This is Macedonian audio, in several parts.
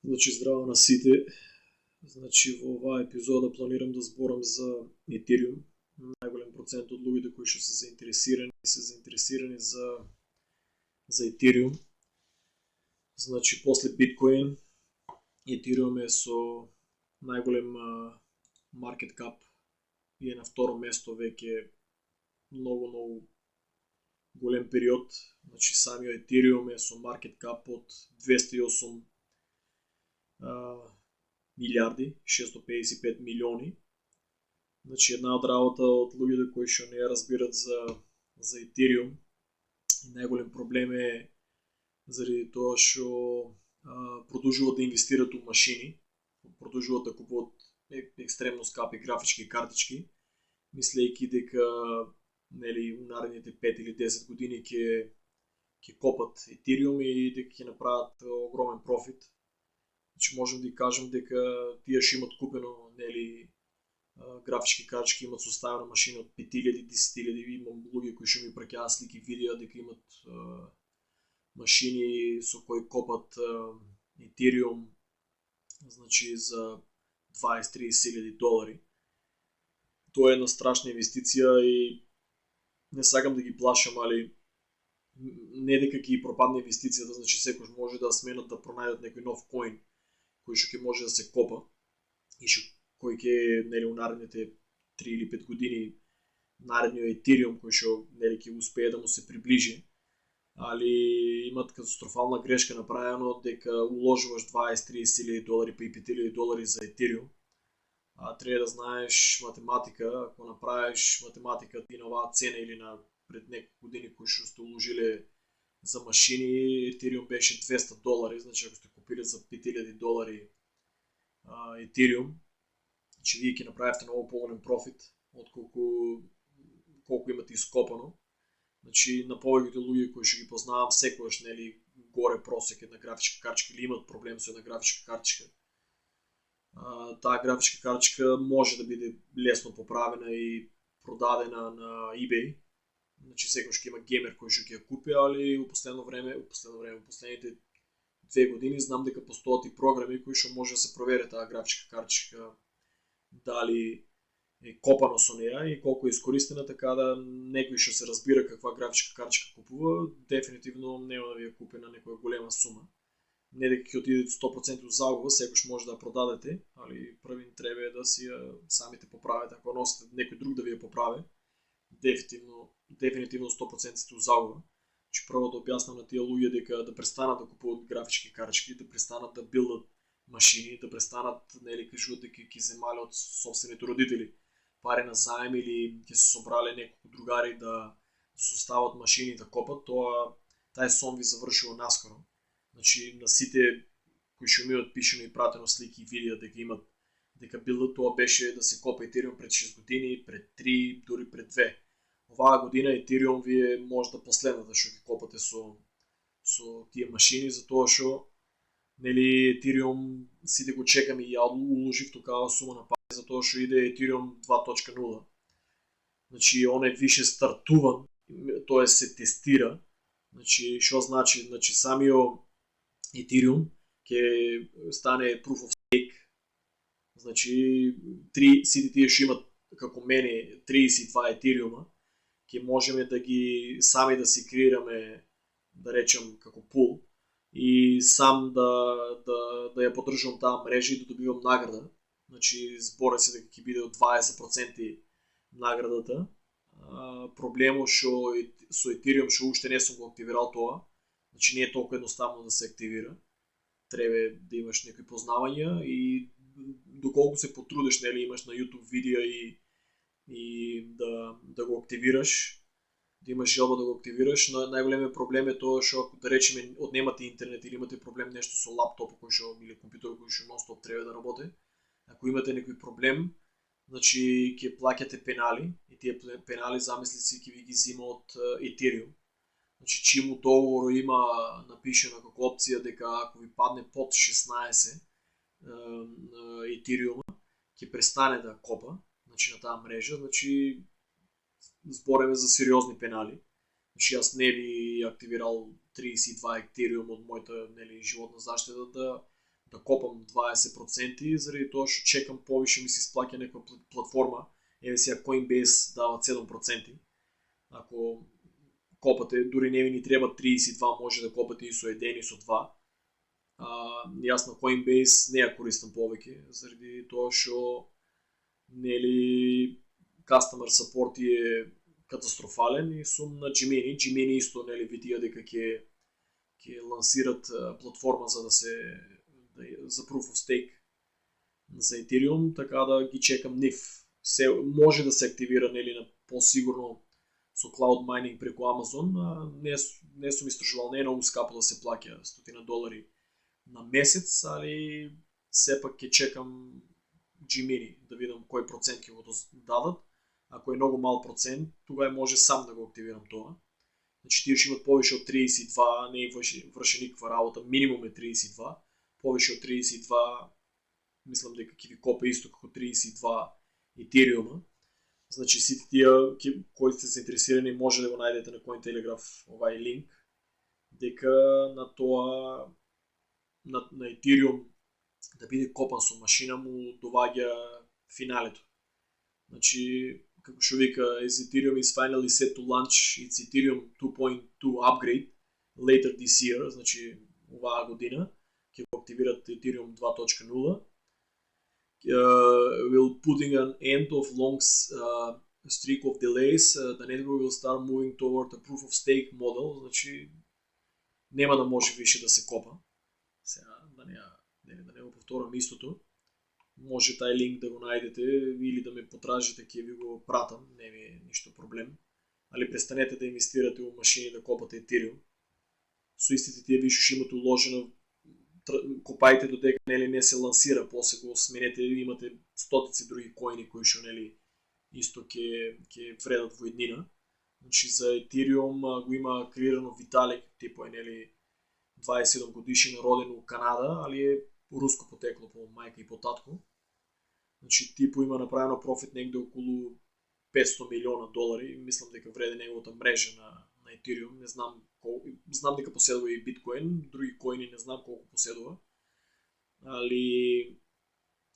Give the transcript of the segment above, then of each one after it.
Значи здраво на сите. Значи во оваа епизода планирам да зборам за Ethereum. Најголем процент од луѓето кои што се заинтересирани за Ethereum. Значи после Bitcoin, Ethereum е со најголем market cap и е на второ место веќе многу голем период. Значи самиот Ethereum е со market cap од 208 милиарди, 655 милиони. Значи една од работа од луѓето кои што не ја разбират за Ethereum и најголем проблем е заради тоа што продолжуваат да инвестират у машини, продолжуваат да купуваат екстремно скапи графички картички, мислејќи дека у наредните 5 или 10 години ќе копат Ethereum и дека ќе направат огромен профит. Значи можам да кажам дека тие што имат купено графички картички, имат составена машина од 5000, 10.000, имам луѓе кои што ми праќаат слики, видеа дека имат машини со кои копат Ethereum, значи за 20-30 долари. Тоа е една страшна инвестиција и не сакам да ги плашам, али не дека ќе пропадне инвестицијата, значи секој може да сменат да пронајдат некој нов коин кој што ќе може да се копа и кој ќе у наредните 3 или 5 години наредниот Ethereum кој што ќе успее да му се приближи, али имат катастрофална грешка направено дека уложуваш 20-30 долари па и 5000 долари за Ethereum. Треба да знаеш математика, ако направиш математика ти на оваа цена или на пред неколку години кои што сте уложиле за машини, Ethereum беше 200 долари, значи ако сте купили за 5000 долари Ethereum, значи вие ќе направите многу поголем профит колку имате ископано. Значи на повеќето луѓе кои што ги познавам секогаш горе просек една графичка картичка или имат проблем со една графичка картичка. Таа графичка картичка може да биде лесно поправена и продадена на eBay. Значи секогаш ќе има геймер кој што ќе ја купи, али во последните 2 години знам дека постојат и програми кои што може да се провери таа графичка картичка дали е копано со неа и колку е искористена, така да некој што се разбира каква графичка картичка купува, дефинитивно нема да ви ја купи на некоја голема сума. Не дека ќе отидете 100% загуба, секој може да ја продадете, али првин треба да си ја самите поправите. Ако носите некој друг да ви ја поправи, дефинитивно 100% сте у загуба. Че прво да објаснам на тие луѓе дека да престанат да купуваат графички картички, да престанат да билдат машини, да престанат кажуваат дека ќе земале од собствените родители пари на заем или ќе се собрале неколку другари да состават машини да копат, тај сон ви завршува наскоро. Значи на сите кои што ми имаат пишено и пратено слики и видеа дека билдат, тоа беше да се копа Ethereum пред 6 години, пред 3, дури пред 2. Оваа година Ethereum вие може да последната што ќе копате со тие машини, затоа што Ethereum сите го чекаме и ја уложив токава сума на пари, затоа што иде Ethereum 2.0. Значи он е више стартуван, тоа се тестира. Значи што значи самиот Ethereum ќе стане proof of stake. Значи сите тие што имат како мене 32 Ethereum ќе можеме да ги сами да си креираме, да речем како пул и сам да ја поддржувам таа мрежа и да добивам награда. Значи збора се дека ќе биде од 20% наградата. Проблемот што со Ethereum што уште не сум го активирал тоа, значи не е толку едноставно да се активира. Треба да имаш некои познавања и доколку се потрудиш, имаш на YouTube видеа и да го активираш, да имаш желба да го активираш, но најголемиот проблем е тоа што ако да речеме однемате интернет или имате проблем нешто со лаптопот кој што или компјутерот кој што нон-стоп треба да работи, ако имате некој проблем, значи ќе плаќате пенали и тие пенали замисли си ќе ви ги зима од Ethereum. Значи чим у договорот има напишено како опција дека ако ви падне под 16 Ethereum ќе престане да копа, значи на таа мрежа, значи збореме за сериозни пенали. Значи јас не би активирал 32 Ethereum од мојата животна заштита да копам 20%, заради това ще чекам повече ми се изплатя някаква платформа. Сега Coinbase дават 7%. Ако копате, дори не ви ни трябва 32, може да копате и со 1 и со 2. Јас на Coinbase не ја користам повеќе, заради тоа што нели customer support е катастрофален и сум на Gemini. Gemini исто нели видија дека ќе лансират платформа за за Proof of Stake за Ethereum, така да ги чекам нив. Може да се активира нели на по-сигурно со Cloud Mining преку Amazon, не сум истражувал, не е многу скапо да се плаќа $100 на месец, али сепак ќе чекам Gemini да видам кој процент ќе го дадат. Ако е многу мал процент, тогава може сам да го активирам тоа. Значи тие ще имат повече од 32, не врши никаква работа, минимум е 32, повече од 32, мислам дека ќе ви копа исто како 32 Ethereum. Значи сите тие кои сте заинтересирани може да го најдете на Cointelegraph овај линк, дека на тоа на Ethereum да биде копан со машина му доваѓа финалето. Значи, како што вика, Ethereum is finally set to launch its Ethereum 2.2 upgrade later this year, значи оваа година ќе го активират Ethereum 2.0. Will putting an end of long streak of delays, the network will start moving toward a proof of stake model, значи нема да може више да се копа. Сега да не го повторам истото. Може тај линк да го најдете или да ме потражите, ќе ви го пратам, не ми е ништо проблем. Али престанете да инвестирате во машини да копате Ethereum. Со истите тие више ще имате уложено, копајте додека нели не се лансира, после го сменете, имате стотици други коини кои што нели исто ќе вредат во еднина. Значи за Ethereum го има креирано Виталик, типо е нели 27 годишен, роден во Канада, али е руско потекло по мајка и по татко. Значи типо има направено профит негде околу $500 милиона, мислам дека вреди неговата мрежа на Ethereum, не знам колку, знам дека поседува и биткоин, други коини не знам колку поседува. Али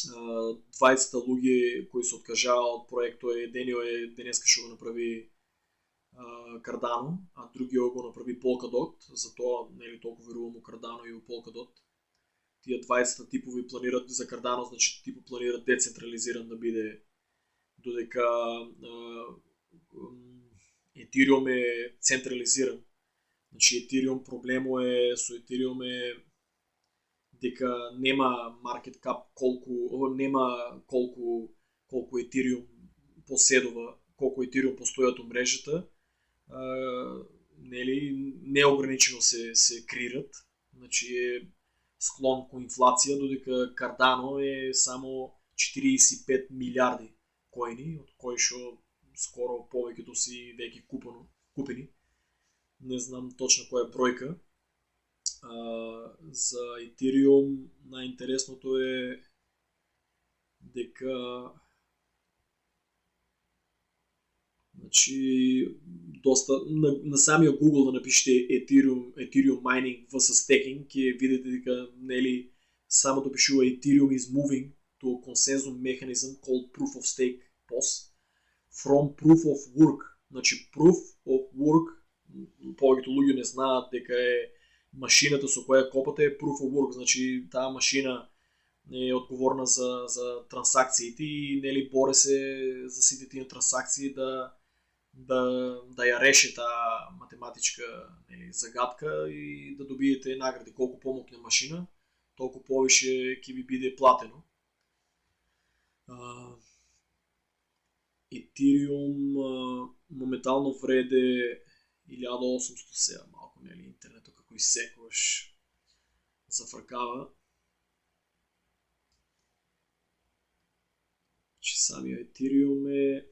20 луѓе кои се откажаа од проектот, едениот е денеска што го направи Cardano, а другиот го направи Polkadot, затоа нели толку верувам у Cardano и у Polkadot. Тие 20 типови планират за Cardano, значи типо планират децентрализиран да биде, додека Ethereum е централизиран. Значи Ethereum проблемо е со Ethereum е дека нема market cap колку Ethereum поседува, колку Ethereum постојат у мрежата. Нели неограничено се креират. Значи е склон кон инфлација, додека Cardano е само 45 милиарди коини, од кои што скоро повеќето си веќе купени. Не знам точно која е бројка. За Ethereum најинтересното е дека значи доста на самиот Google да напишете Ethereum mining vs staking, ќе видите дека нели само допишува Ethereum is moving to a consensus mechanism called proof of stake POS from proof of work. Значи proof of work, повеќето луѓе не знаат дека е машината со која копате е proof of work, значи таа машина е одговорна за трансакциите и нели боре се за сите тие трансакции да ја реши таа математичка нели загадка и да добиете награди. Колку помокне машина, толку повише ќе ви биде платено. Ethereum моментално вреде 1800 сега, малку нели интернетот како и секогаш зафркава. Че самиот Ethereum е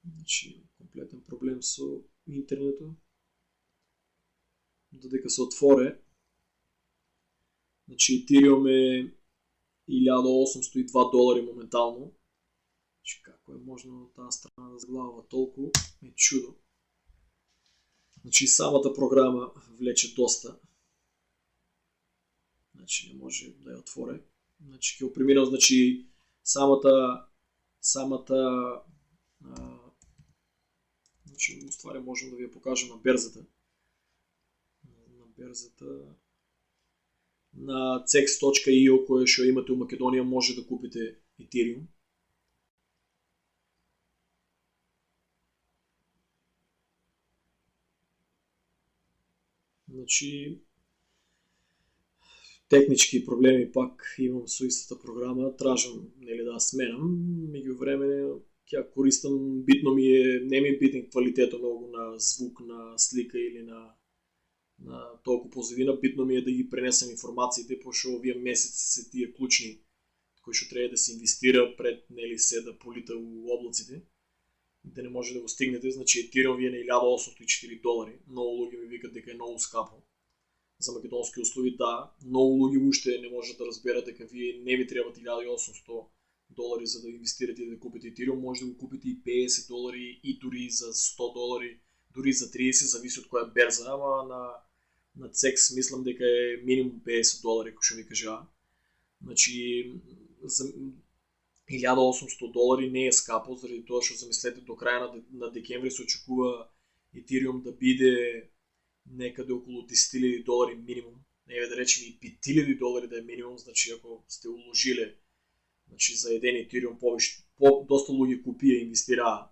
значи комплетен проблем со интернетот. Додека се отворе, значи Ethereum е $1802 моментално. Значи како е можно таа страна да сглавува толку, е чудо. Значи самата програма влече доста. Значи не може да я отворя. Значи ќе преминам, значи самата значи у ствари можем да ви я покажем на берзата. На берзата на cex.io, која што имате у Македонија, може да купите Ethereum. Значи технички проблеми пак имам со истата програма, тражам нели да сменам, меѓувреме ќе користам, битно ми е, не ми е битен квалитетот многу на звук, на слика или на толку позадина, битно ми е да ги пренесам информациите, пошто овие месеци се тие клучни кои што треба да се инвестира пред нели се да полита у облаците, да не може да го стигнете. Значи Ethereum ви е на $1804. Многу луѓе ми викат дека е многу скапо за македонски услови. Да, многу луѓе уште не можат да разберат дека вие не ви требат $1800 за да инвестирате и да купите Ethereum. Може да го купите и $50 и дури за $100, дури за 30, зависи од која берза, ама на CEX мислам дека е минимум $50, кој што ми кажа. Значи за $1800 не е скапо, заради тоа што замислете до крај на декември се очекува Ethereum да биде некаде околу $10,000 минимум. Не да речем и $5,000 да е минимум, значи ако сте уложиле значи за еден Ethereum повеќе, доста луѓе купија и инвестираа.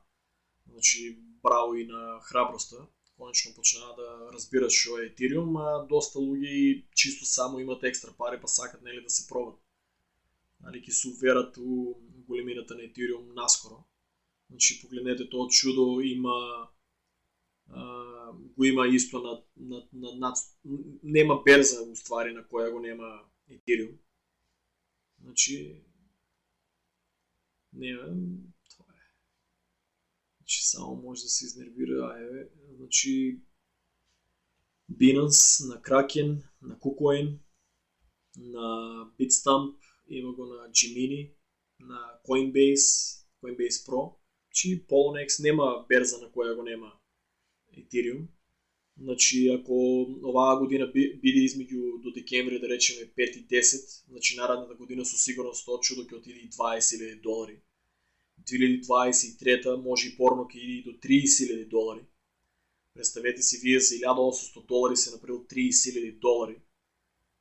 Значи браво и на храброста. Конечно почнаа да разбират што е Ethereum, а доста луѓе чисто само имат екстра пари па сакат нели да се пробат. Нали, ќе се уверат у големината на Ethereum наскоро. Значи погледнете тоа чудо, го има исто нема берза у ствари на која го нема Ethereum. Значи нема, тоа е. Значи само може да се изнервира, значи Binance, на Kraken, на KuCoin, на Bitstamp, има го на Gemini, на Coinbase Pro. Значи Poloniex нема берза на која го нема Ethereum. Значи ако оваа година биде измеѓу до декември да речеме 5 и 10, значи наредната година со сигурност тоа чудо ќе отиде и $20,000. 2023 може и порано ќе иде и до $30,000. Представете си вие за $1,800 се направил $30,000.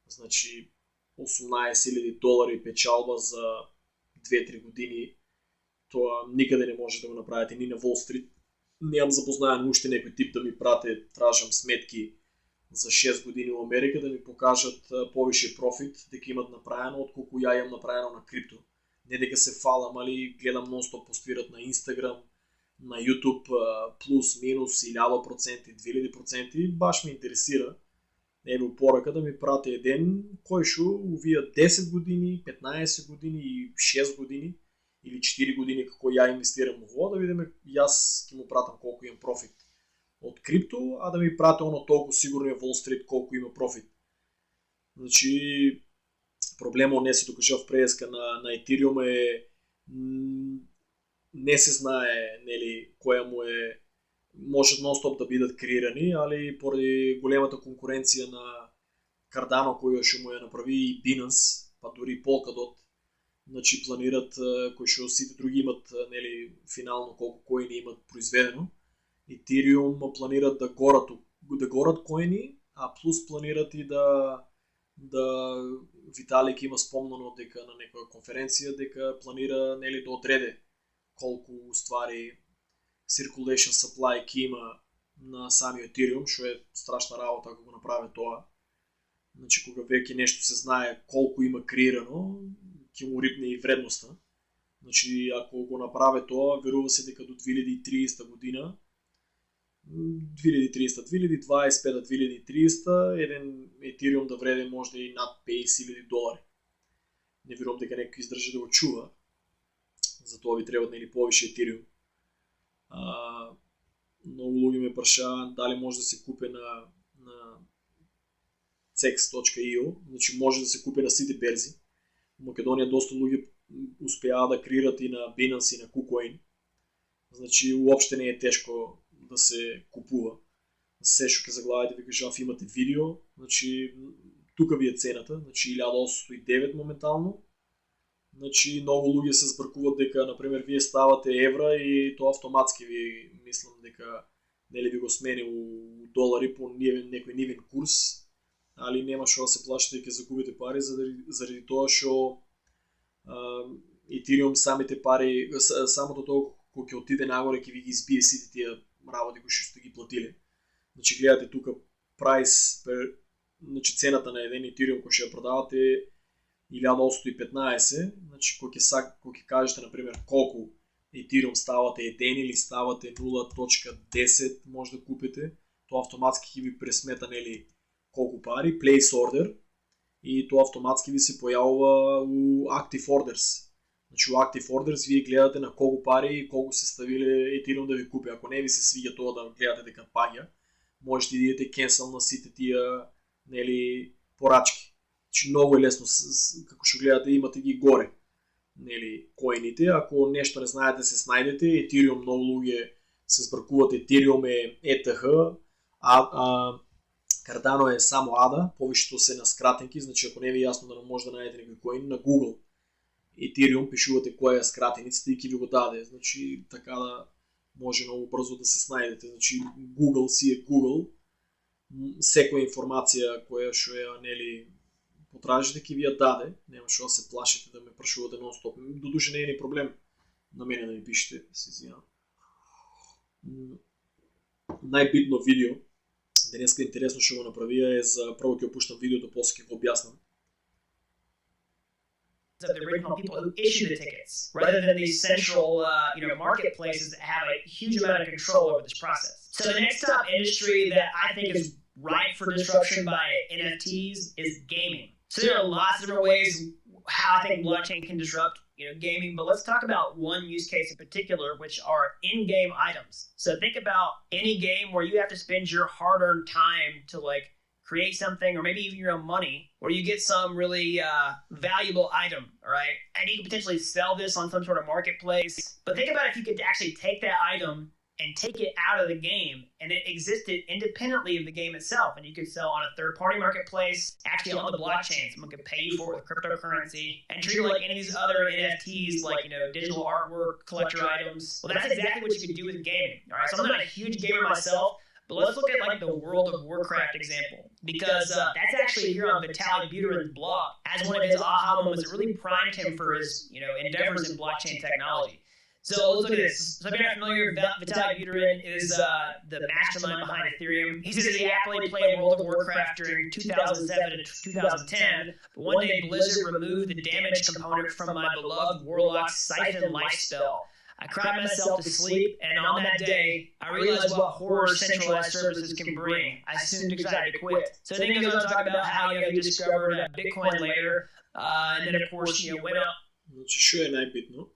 Значи $18,000 печалба за 2-3 години. Тоа никаде не може да го направите, ни на Wall Street. Немам запознаен уште некој тип да ми прате, тражам сметки за 6 години во Америка, да ми покажат повише профит, дека имат направено, отколку ја имам направено на крипто. Не дека се фалам, али гледам нон-стоп поствират на Instagram, на YouTube, плюс, минус, 1000%, 2000%, баш ме интересира. Еве порака да ми прати еден кој шо увија 10 години, 15 години и 6 години или 4 години како ја инвестирам во, да видиме јас ќе му пратам колку имам профит од крипто, а да ми прати оно толку сигурно е Wall Street колку има профит. Значи проблемот не се докажав преска на Ethereum е не се знае нели која му е, може нон-стоп да бидат креирани, али поради големата конкуренција на Cardano која што му ја направи и Binance, па дури Polkadot, значи планират кои што сите други имат нели финално колку коини имат произведено, Ethereum планират да горат коини, а плюс планират и да Виталик има спомнано дека на некоја конференција дека планира нели да одреде колку ствари circulation supply ќе има на самиот Ethereum, што е страшна работа ако го направи тоа. Значи кога веќе нешто се знае колку има креирано, ќе му рипне и вредноста. Значи ако го направи тоа, верува се дека до 2030 година 2025-2030 еден Ethereum да вреде може и над $50,000. Не верувам дека некој издржи да го чува. Затоа ви треба нели повише Ethereum. Многу луѓе ме прашаа дали може да се купи на cex.io, значи може да се купи на сите берзи. В Македонија доста луѓе успеаа да креират и на Binance и на KuCoin. Значи уопште не е тешко да се купува. се што ќе заглавите ви кажав имате видео, значи тука ви е цената, значи 1809 моментално. Значи многу луѓе се збркуваат дека на пример вие ставате евра и тоа автоматски ви мислам дека нели ви го смени у долари по некој нивен курс, али нема што да се плашите дека ќе загубите пари заради тоа што Ethereum самите пари, самото тоа кога ќе отиде нагоре ќе ви ги избие сите тие работи кои што сте ги платиле. Значи гледате тука прайс, значи цената на еден Ethereum кој ќе ја продавате 1815, значи кога ќе кажете на пример колку Ethereum ставате 1 или ставате 0.10 може да купите, тоа автоматски ќе ви пресмета нели колку пари, place order, и тоа автоматски ви се појавува у Active Orders. Значи у Active Orders вие гледате на колку пари и колку се ставиле Ethereum да ви купи. Ако не ви се свиѓа тоа да гледате дека паѓа, можете да идете cancel на сите тие нели порачки. Значи многу е лесно, како што гледате имате ги горе нели коините. Ако нешто не знаете се снајдете, Ethereum многу луѓе се збркуваат, Ethereum е ETH, Cardano е само ADA, повеќето се на скратенки, значи ако не ви е јасно да може да најдете некој коин на Google Ethereum пишувате која е скратеницата и ќе ви го даде. Значи така да може многу брзо да се снајдете. Значи Google си е Google. Секоја информација која што ја нели потражите ќе ви ја даде. Нема што да се плашите да ме прашувате нон-стоп. Додуше не е ни проблем на мене да ми пишете, се извинувам. Најбитно видео денеска интересно што го направија е за прво ќе опуштам видеото, после ќе го објаснам. Of the original people who issue the tickets, rather than these central, marketplaces that have a huge amount of control over this process. So the next top industry that I think is ripe for disruption by NFTs is gaming. So there are lots of different ways how I think blockchain can disrupt, gaming, but let's talk about one use case in particular, which are in-game items. So think about any game where you have to spend your hard-earned time to create something, or maybe even your own money, or you get some really valuable item, right? And you can potentially sell this on some sort of marketplace. But think about if you could actually take that item and take it out of the game, and it existed independently of the game itself, and you could sell on a third-party marketplace, actually on the blockchain. Someone could pay you for it with cryptocurrency, and treat it like any of these other NFTs, digital artwork, collector items. Well, that's exactly what you could do with gaming, all right? So I'm not a huge gamer myself, but let's look at the World of Warcraft example, because that's actually here on Vitalik Buterin's blog as one of his aha moments that really primed him for his endeavors in blockchain technology. So let's look at this. So if you're not familiar, Vitalik Buterin is the mastermind behind Ethereum. He says he happily played World of Warcraft during 2007 to 2010, but one day Blizzard removed the damage component from my beloved Warlock's Siphon life spell. I cried myself to sleep, and on that day, I realized what horror centralized services can bring. I soon decided to quit. So then he goes on to talk about how he discovered Bitcoin later, and then of course, went up. Значи, што е најбитно?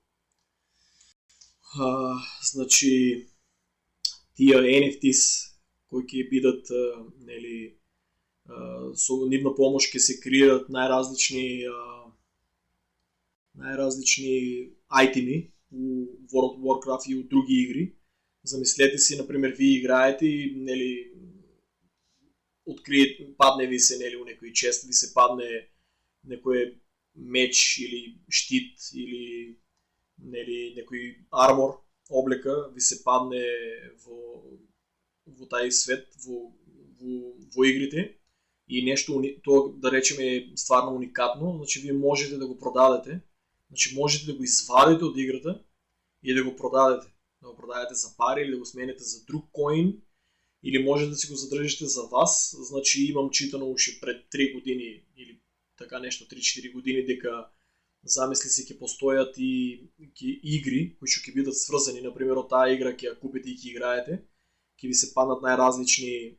Значи, тие NFTs кои ќе бидат нели со нивна помош ќе се креираат најразлични айтеми у World of Warcraft и у други игри. Замислете си, например, вие играете и нели падне ви се нели у некој чест, ви се падне некој меч или штит или нели некој армор, облека, ви се падне во тај свет, во игрите и нешто тоа да речеме е стварно уникатно, значи вие можете да го продадете. Значи можете да го извадите од играта и да го продадете. Да го продадете за пари или да го смените за друг коин, или може да си го задржите за вас. Значи имам читано уште пред 3 години или така нешто 3-4 години дека замисли се ќе постојат и игри кои што ќе бидат сврзани, например од таа игра ќе ја купите и ќе играете, ќе ви се паднат најразлични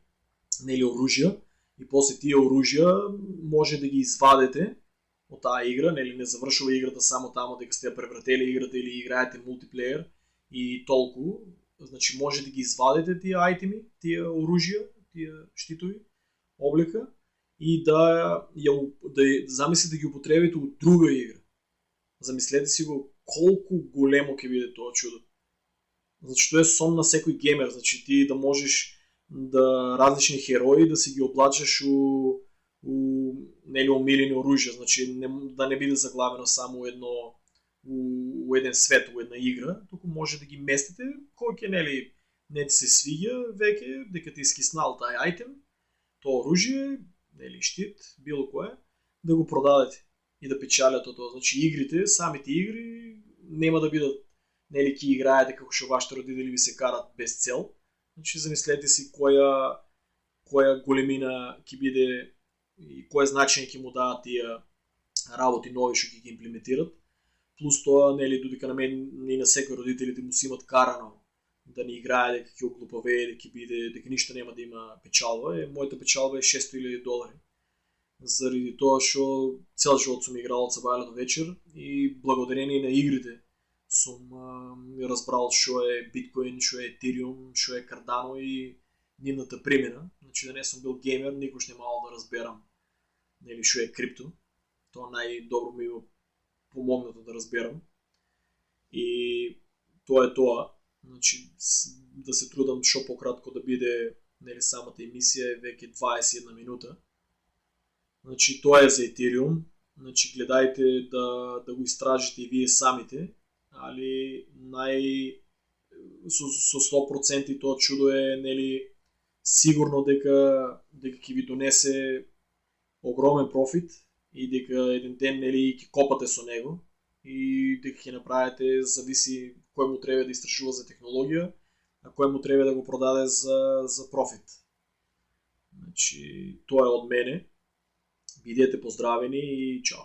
нели оружја и после тие оружја може да ги извадите од таа игра, нели не завршува играта само таму дека сте ја превратели играта или играете мултиплеер и толку. Значи може да ги извадите тие айтеми, тие оружја, тие штитови, облека и да замислите да ги употребите од друга игра. Замислете си го колку големо ќе биде тоа чудо. Значи тоа е сон на секој геймер, значи ти да можеш да различни херои да си ги облачаш у нели умирени оружия, значи да не биде заглавено само едно у еден свет, у една игра, тук може да ги местите, кој ќе нели не ти се свиѓа веќе, дека ти скиснал тај айтем, то оружие, нели штит, било кое, да го продадете и да печалят од тоа. Значи игрите, самите игри нема да бидат нели ќе играете како што вашите родители ви се карат без цел. Значи замислете си која големина ќе биде и кое значење ќе му дадат тие работи нови што ќе ги имплементират. Плюс тоа, нели, додека на мен и на секој родителите му си имат карано да не играе, дека ќе оглупавее, дека ќе биде, дека ништо нема да има печалба. Мојата печалба е $600,000. Заради тоа што цел живот сум играл од сабајле до вечер и благодарение на игрите сум разбрал што е биткоин, што е етериум, што е кардано и нивната примена. Значи да не сум бил геймер, никош не мал да разберам нели што е крипто. Тоа најдобро ми помогнато да разберам. И тоа е тоа. Значи да се трудам што пократко да биде нели самата емисија е веќе 21 минута. Значи тоа е за етериум. Значи гледајте да го истражите и вие самите, али со 100% тоа чудо е нели сигурно дека ќе ви донесе огромен профит и дека еден ден нели ќе копате со него и дека ќе направите, зависи кој му треба да истражува за технологија, а кој му треба да го продаде за профит. Значи тоа е од мене. Бидете поздравени и чао.